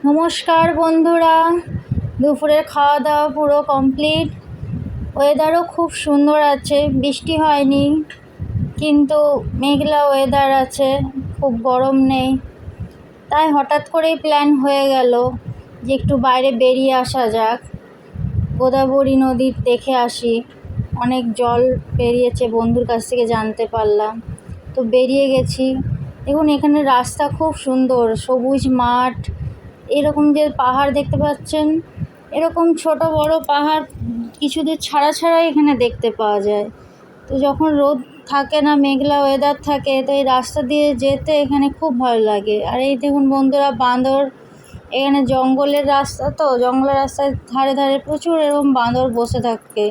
নমস্কার বন্ধুরা, দুপুরের খাওয়া দাওয়া পুরো কমপ্লিট। ওয়েদারও খুব সুন্দর আছে, বৃষ্টি হয়নি কিন্তু মেঘলা ওয়েদার আছে, খুব গরম নেই। তাই হঠাৎ করেই প্ল্যান হয়ে গেল যে একটু বাইরে বেরিয়ে আসা যাক, গোদাবরী নদী দেখে আসি। অনেক জল বেরিয়েছে বন্ধুর কাছ থেকে জানতে পারলাম, তো বেরিয়ে গেছি। দেখুন এখানে রাস্তা খুব সুন্দর, সবুজ মাঠ, এরকম যে পাহাড় দেখতে পাচ্ছেন, এরকম ছোট বড় পাহাড় কিছু দূর ছাড়া ছাড়াই এখানে দেখতে পাওয়া যায়। তো যখন রোদ থাকে না, মেঘলা ওয়েদার থাকে, তো এই রাস্তা দিয়ে যেতে এখানে খুব ভালো লাগে। আর এই দেখুন বন্ধুরা, বাঁদর, এখানে জঙ্গলের রাস্তা, তো জঙ্গলের রাস্তার ধারে ধারে প্রচুর এরকম বাঁদর বসে থাকে।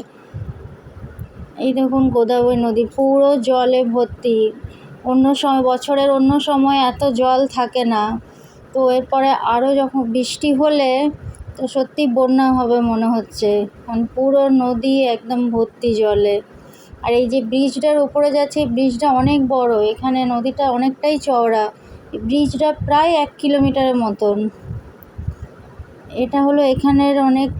এই দেখুন গোদাবরী নদী পুরো জলে ভর্তি। অন্য সময়, বছরের অন্য সময় এত জল থাকে না, তো এরপরে আরও যখন বৃষ্টি হলে তো সত্যি বন্যা হবে মনে হচ্ছে, কারণ পুরো নদী একদম ভর্তি জলে। আর এই যে ব্রিজটার উপরে যাচ্ছে, ব্রিজটা অনেক বড়, এখানে নদীটা অনেকটাই চওড়া। ব্রিজটা প্রায় 1 কিলোমিটারের মতন। এটা হলো এখানের অনেক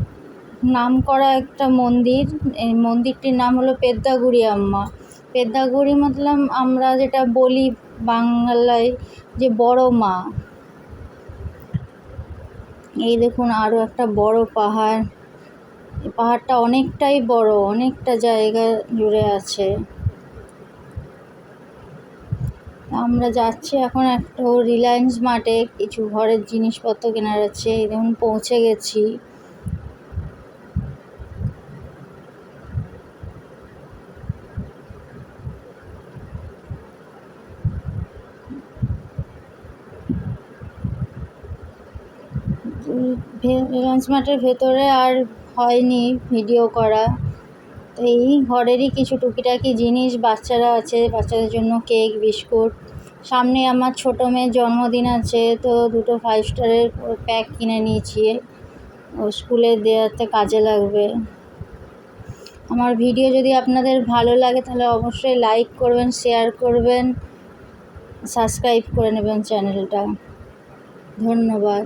নামকরা একটা মন্দির। এই মন্দিরটির নাম হলো পেদ্দাগুড়ি আম্মা। পেদ্দাগুড়ি মতলব আমরা যেটা বলি বাংলায় যে বড় মা। এই দেখুন আরও একটা বড় পাহাড়। এই পাহাড়টা অনেকটাই বড়, অনেকটা জায়গা জুড়ে আছে। আমরা যাচ্ছি এখন একটা রিলায়েন্স মার্টে, কিছু ঘরের জিনিসপত্র কেনার আছে। এই দেখুন পৌঁছে গেছি। রিলায়েন্স মার্টের ভেতরে আর হয়নি ভিডিও করা, তো এই ঘরেরই কিছু টুকিটাকি জিনিস, বাচ্চারা আছে, বাচ্চাদের জন্য কেক, বিস্কুট। সামনে আমার ছোটো মেয়ের জন্মদিন আছে, তো 2টো 5 স্টারের প্যাক কিনে নিয়েছি, ও স্কুলে দেওয়াতে কাজে লাগবে। আমার ভিডিও যদি আপনাদের ভালো লাগে তাহলে অবশ্যই লাইক করবেন, শেয়ার করবেন, সাবস্ক্রাইব করে নেবেন চ্যানেলটা। ধন্যবাদ।